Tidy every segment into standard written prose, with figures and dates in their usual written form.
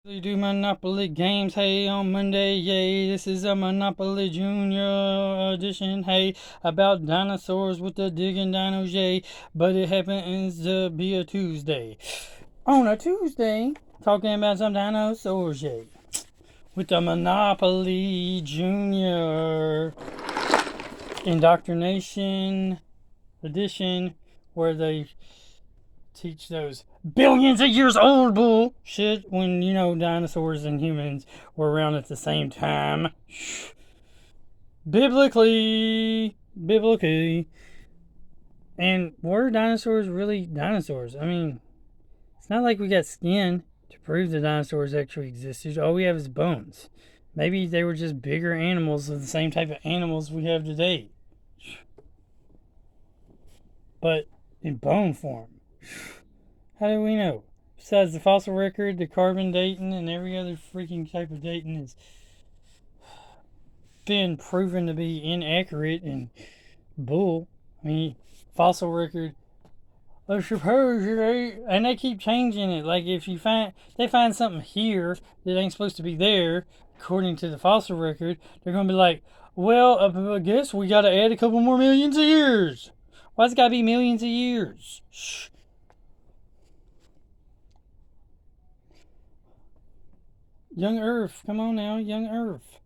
They do Monopoly games, hey, on Monday, yay. This is a Monopoly Junior edition, hey, about dinosaurs with the digging dinos, yay. But it happens to be a Tuesday. On a Tuesday, talking about some dinosaurs, yay. With the Monopoly Junior Indoctrination edition, where they teach those billions of years old bullshit when, dinosaurs and humans were around at the same time. Biblically. And were dinosaurs really dinosaurs? I mean, it's not like we got skin to prove the dinosaurs actually existed. All we have is bones. Maybe they were just bigger animals of the same type of animals we have today, but in bone form. How do we know? Besides the fossil record, the carbon dating, and every other freaking type of dating has been proven to be inaccurate and bull. I mean, fossil record, I suppose it ain't, and they keep changing it. Like if they find something here that ain't supposed to be there, according to the fossil record, they're gonna be like, well, I guess we gotta add a couple more millions of years. Why's it gotta be millions of years? Shh. Young Earth, come on now, Young Earth.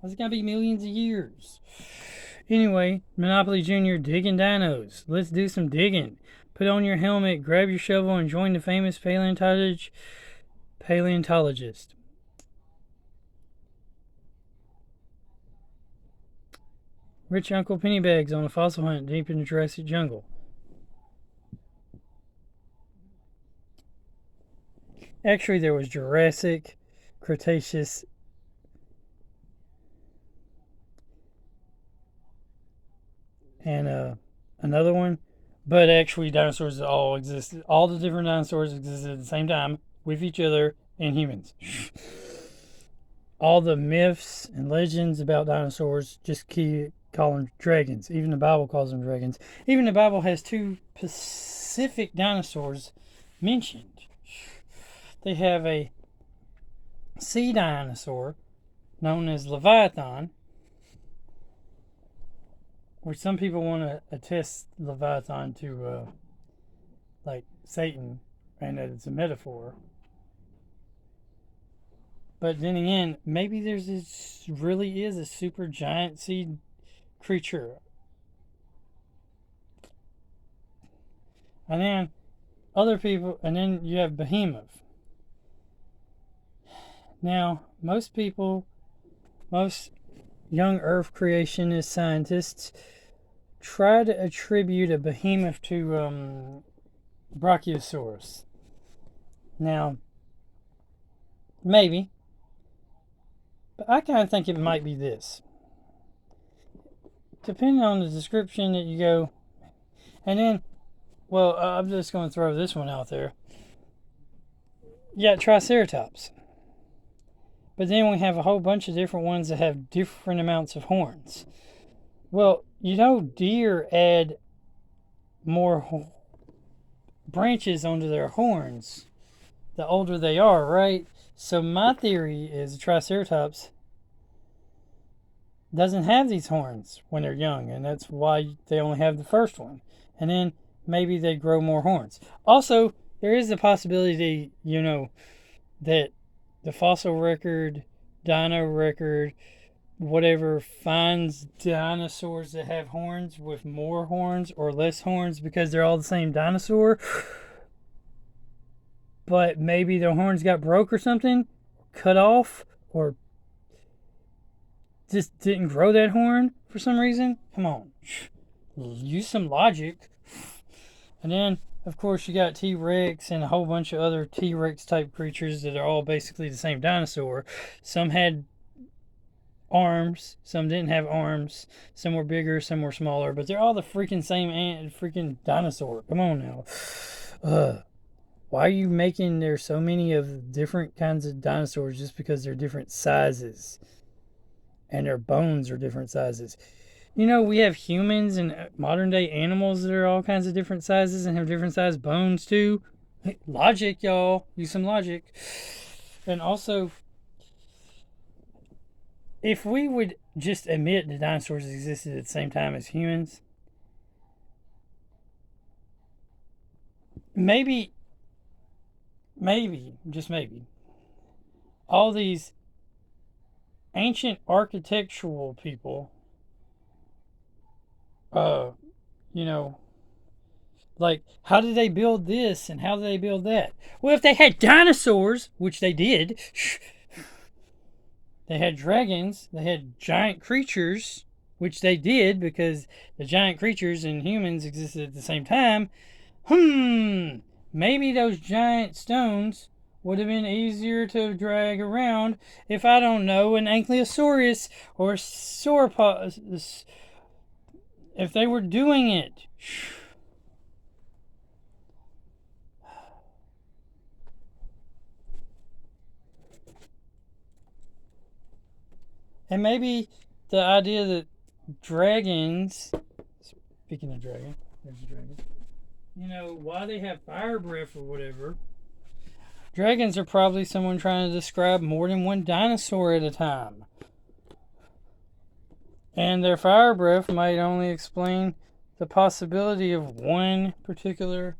Why's it gotta be millions of years? Anyway, Monopoly Junior digging dinos. Let's do some digging. Put on your helmet, grab your shovel, and join the famous paleontologist. Rich Uncle Pennybags on a fossil hunt deep in the Jurassic jungle. Actually, there was Jurassic, Cretaceous, and another one. But actually, dinosaurs all existed. All the different dinosaurs existed at the same time with each other and humans. All the myths and legends about dinosaurs just keep calling them dragons. Even the Bible calls them dragons. Even the Bible has two Pacific dinosaurs mentioned. They have a sea dinosaur known as Leviathan, which some people want to attest Leviathan to like Satan, and that it's a metaphor. But then again, maybe really is a super giant sea creature. And then and then you have Behemoth. Now, most young Earth creationist scientists try to attribute a behemoth to Brachiosaurus. Now, maybe, but I kind of think it might be this. Depending on the description that you go, and then, well, I'm just going to throw this one out there. You got Triceratops. But then we have a whole bunch of different ones that have different amounts of horns. Well, deer add more branches onto their horns the older they are, right? So my theory is a Triceratops doesn't have these horns when they're young, and that's why they only have the first one. And then maybe they grow more horns. Also, there is a possibility, that the fossil record, dino record, whatever, finds dinosaurs that have horns with more horns or less horns because they're all the same dinosaur. But maybe their horns got broke or something, cut off, or just didn't grow that horn for some reason. Come on, use some logic. And then, of course, you got T-Rex and a whole bunch of other T-Rex type creatures that are all basically the same dinosaur. Some had arms, some didn't have arms, some were bigger, some were smaller, but they're all the freaking same freaking dinosaur. Come on now. Why are you making there so many of different kinds of dinosaurs just because they're different sizes and their bones are different sizes? We have humans and modern day animals that are all kinds of different sizes and have different sized bones too. Logic, y'all. Use some logic. And also, if we would just admit the dinosaurs existed at the same time as humans, maybe, just maybe, all these ancient architectural people, uh, you know, like, how did they build this and how did they build that? Well, if they had dinosaurs, which they did, they had dragons, they had giant creatures, which they did because the giant creatures and humans existed at the same time. Maybe those giant stones would have been easier to drag around if, I don't know, an ankylosaurus or sauropod, if they were doing it. And maybe the idea that dragons, speaking of dragon, there's a dragon, why they have fire breath or whatever. Dragons are probably someone trying to describe more than one dinosaur at a time. And their fire breath might only explain the possibility of one particular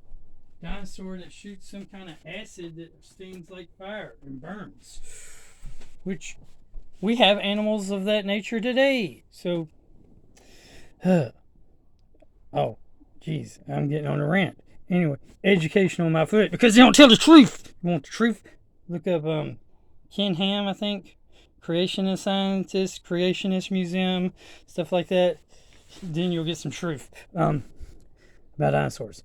dinosaur that shoots some kind of acid that stings like fire and burns. Which we have animals of that nature today. So, oh, geez, I'm getting on a rant. Anyway, education on my foot because they don't tell the truth. You want the truth? Look up Ken Ham, I think. Creationist scientist, creationist museum, stuff like that. Then you'll get some truth about dinosaurs.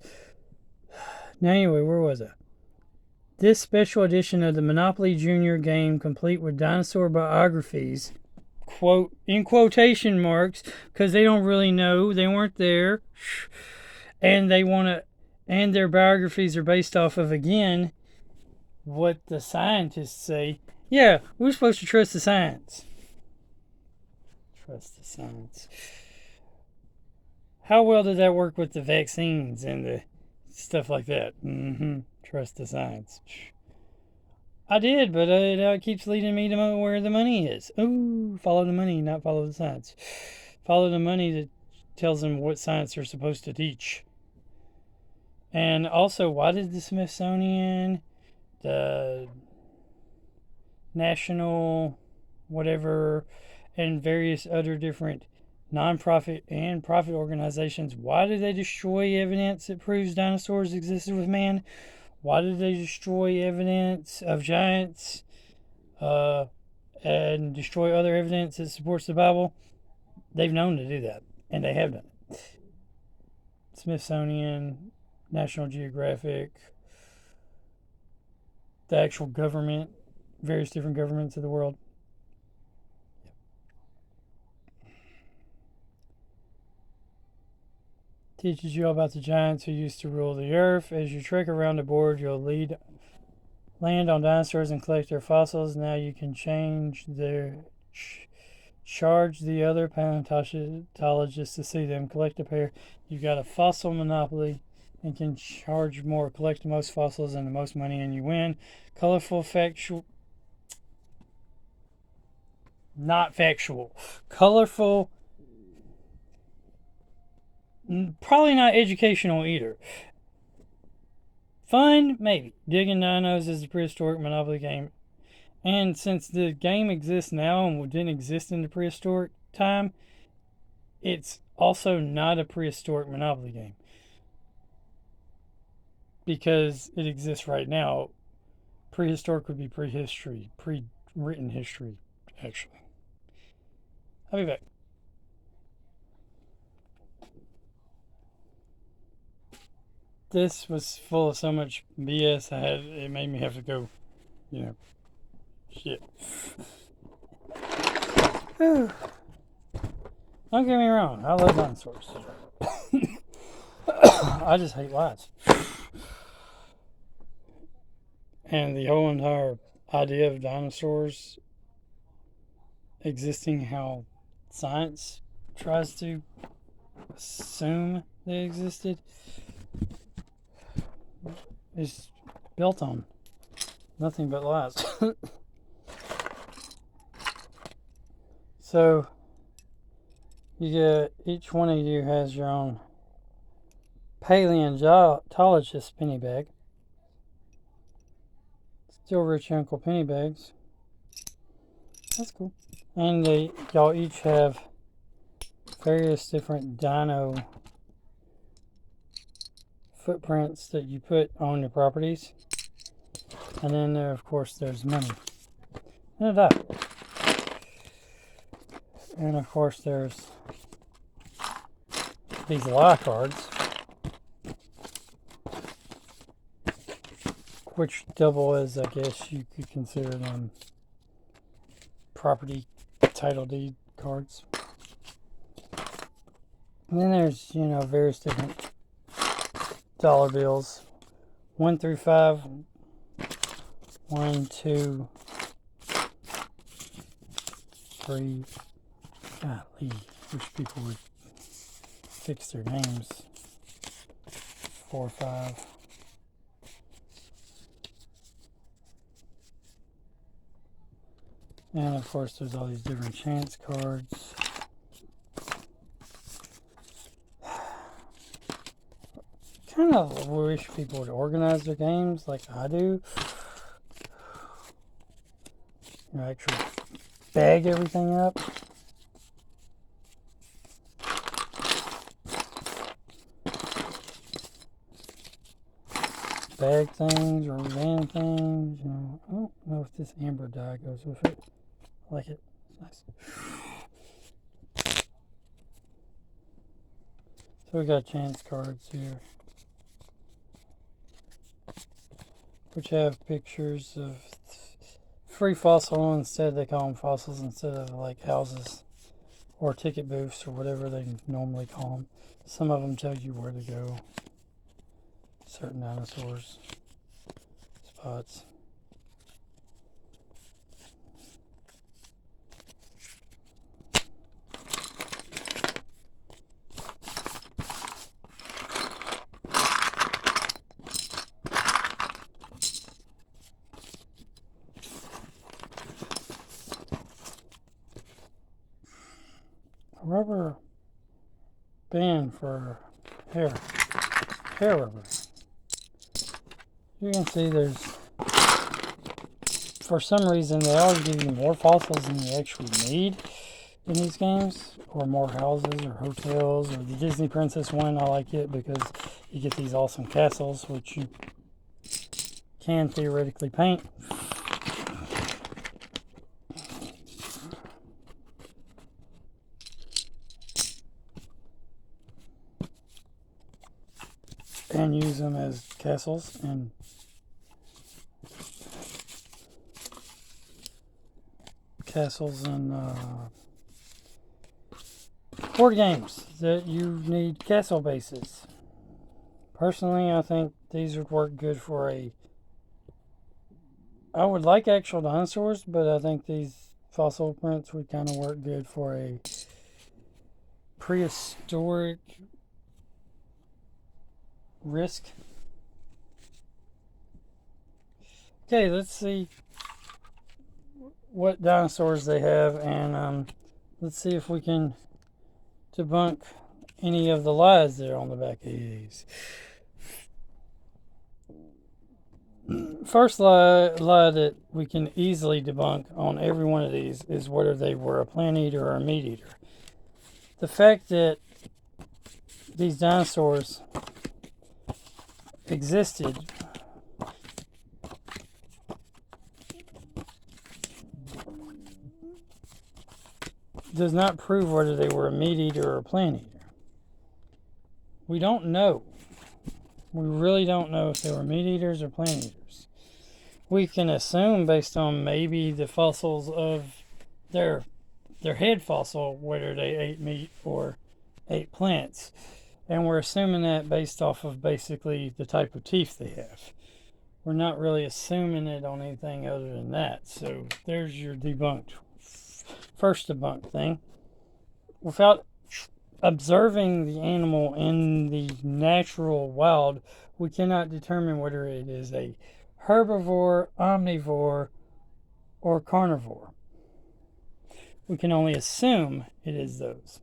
Now, anyway, where was I? This special edition of the Monopoly Junior game, complete with dinosaur biographies, quote in quotation marks, because they don't really know, they weren't there, and they want to, and their biographies are based off of, again, what the scientists say. Yeah, we're supposed to trust the science. Trust the science. How well did that work with the vaccines and the stuff like that? Trust the science. I did, but it keeps leading me to where the money is. Ooh, follow the money, not follow the science. Follow the money that tells them what science they're supposed to teach. And also, why did the Smithsonian, the National whatever, and various other different non-profit and profit organizations, why did they destroy evidence that proves dinosaurs existed with man? Why did they destroy evidence of giants and destroy other evidence that supports the Bible? They've known to do that, and they have done it. Smithsonian, National Geographic, the actual government, various different governments of the world. Teaches you all about the giants who used to rule the earth. As you trek around the board, you'll land on dinosaurs and collect their fossils. Now you can charge the other paleontologists to see them. Collect a pair. You've got a fossil monopoly and can charge more. Collect the most fossils and the most money and you win. Colorful, factual. Not factual. Colorful. Probably not educational either. Fun, maybe. Digging Dinos is a prehistoric Monopoly game. And since the game exists now and didn't exist in the prehistoric time, it's also not a prehistoric Monopoly game. Because it exists right now. Prehistoric would be prehistory, pre-written history, actually. I'll be back. This was full of so much BS. It made me have to go, shit. Don't get me wrong, I love dinosaurs. I just hate lies. And the whole entire idea of dinosaurs existing, how science tries to assume they existed, is built on Nothing but lies. So, each one of you has your own paleontologist penny bag. Still rich Uncle Penny bags. That's cool. And y'all each have various different dino footprints that you put on your properties. And then there, of course, there's money. And a die. And of course there's these lie cards, which double as, I guess you could consider them, property title deed cards. And then there's, various different dollar bills. 1 through 5. 1, 2, 3. Golly, wish people would fix their names. 4, 5. And of course there's all these different chance cards. Kind of wish people would organize their games like I do. Actually bag everything up. Bag things or van things. I don't know if this amber dye goes with it. I like it. It's nice. So we got chance cards here, which have pictures of free fossil. Instead they call them fossils instead of like houses or ticket booths or whatever they normally call them. Some of them tell you where to go. Certain dinosaurs spots. A rubber band for hair rubber. You can see there's, for some reason, they always give you more fossils than you actually need in these games, or more houses or hotels, or the Disney Princess one. I like it because you get these awesome castles, which you can theoretically paint. And use them as castles and board games that you need castle bases. Personally, I think these would work good for I would like actual dinosaurs, but I think these fossil prints would kind of work good for a prehistoric Risk. Okay, let's see what dinosaurs they have, and let's see if we can debunk any of the lies that are on the back of these. First lie that we can easily debunk on every one of these is whether they were a plant eater or a meat eater. The fact that these dinosaurs existed does not prove whether they were a meat eater or a plant eater. We don't know. We really don't know if they were meat eaters or plant eaters. We can assume based on maybe the fossils of their head fossil whether they ate meat or ate plants. And we're assuming that based off of basically the type of teeth they have. We're not really assuming it on anything other than that. So there's your first debunked thing. Without observing the animal in the natural wild, we cannot determine whether it is a herbivore, omnivore, or carnivore. We can only assume it is those.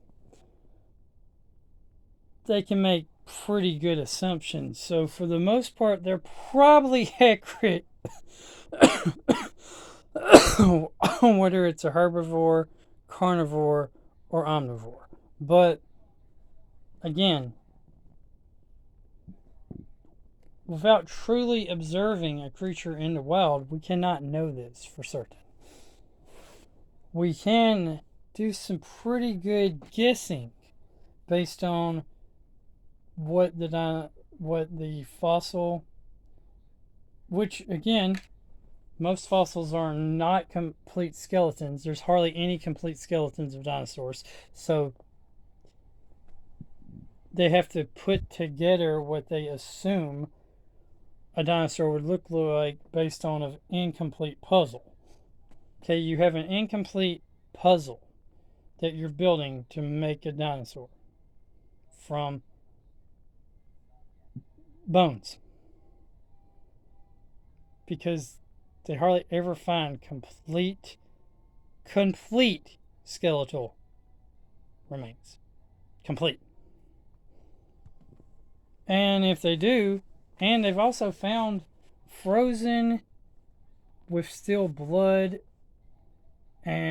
They can make pretty good assumptions, so for the most part, they're probably accurate whether it's a herbivore, carnivore, or omnivore. But again, without truly observing a creature in the wild, we cannot know this for certain. We can do some pretty good guessing based on what the fossil, which again, most fossils are not complete skeletons. There's hardly any complete skeletons of dinosaurs, so they have to put together what they assume a dinosaur would look like based on an incomplete puzzle. Okay, you have an incomplete puzzle that you're building to make a dinosaur from bones, because they hardly ever find complete skeletal remains. Complete. And if they do, and they've also found frozen with still blood and